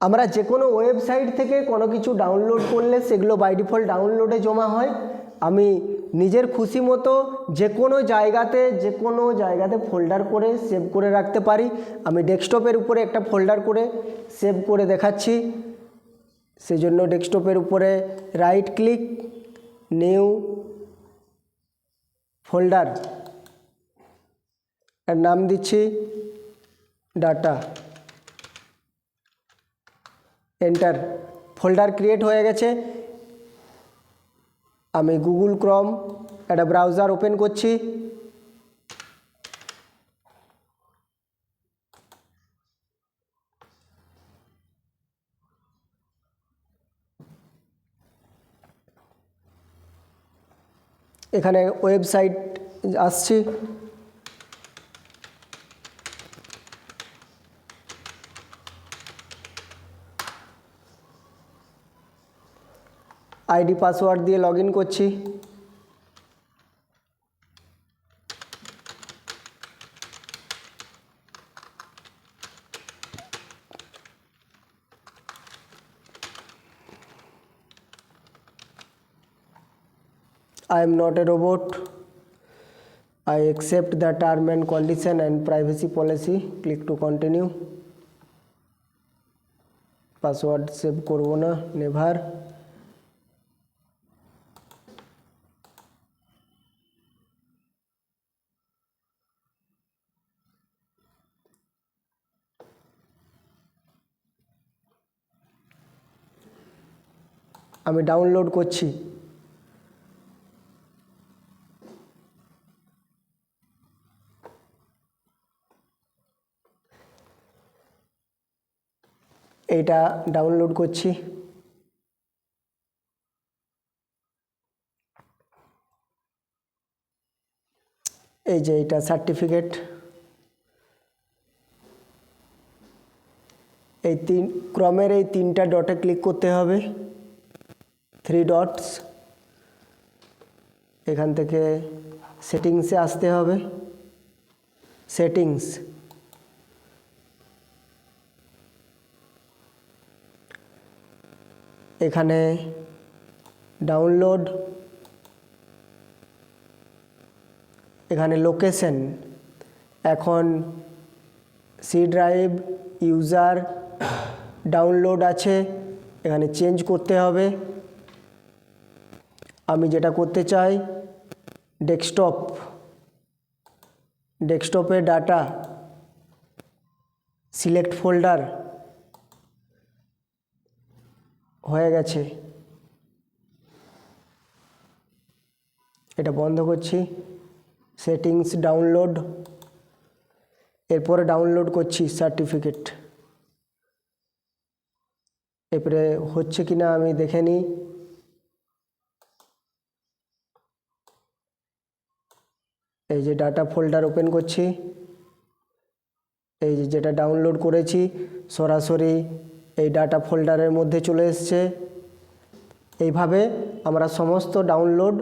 আমরা যে কোনো ওয়েবসাইট থেকে কোনো কিছু ডাউনলোড করলে সেগুলো বাই ডিফল্ট ডাউনলোডে জমা হয়। আমি নিজের খুশি মতো যে কোনো জায়গাতে ফোল্ডার করে সেভ করে রাখতে পারি। আমি ডেস্কটপের উপরে একটা ফোল্ডার করে সেভ করে দেখাচ্ছি। সেজন্য ডেস্কটপের উপরে রাইট ক্লিক, নিউ ফোল্ডার, এর নাম দিচ্ছি ডাটা, এন্টার। ফোল্ডার ক্রিয়েট হয়ে গেছে। আমি গুগল ক্রোম একটা ব্রাউজার ওপেন করছি। এখানে ওয়েবসাইট আসছি। আইডি পাসওয়ার্ড দিয়ে লগ ইন করছি। I am not a robot. I accept the term and condition and privacy policy. Click to continue. Password save করব না, নেভার। আমি ডাউনলোড করছি। এইটা ডাউনলোড করছি। এই যে এটা সার্টিফিকেট। এই ক্রমের এই তিনটা ডটে ক্লিক করতে হবে, 3 ডটস। এখান থেকে সেটিংসে আসতে হবে, সেটিংস। এখানে ডাউনলোড, এখানে লোকেশন। এখন সি ড্রাইভ ইউজার ডাউনলোড আছে, এখানে চেঞ্জ করতে হবে। আমি যেটা করতে চাই ডেস্কটপ, ডেস্কটপে ডাটা, সিলেক্ট ফোল্ডার হয়ে গেছে। এটা বন্ধ করছি, সেটিংস, ডাউনলোড। এরপরে ডাউনলোড করছি সার্টিফিকেট। এরপরে হচ্ছে কি না আমি দেখে নিই। এই যে ডাটা ফোল্ডার ওপেন করছি। এই যে যেটা ডাউনলোড করেছি সরাসরি এই ডাটা ফোল্ডারের মধ্যে চলে এসছে। এইভাবে আমরা সমস্ত ডাউনলোড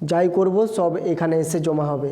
যাই করব সব এখানে এসে জমা হবে।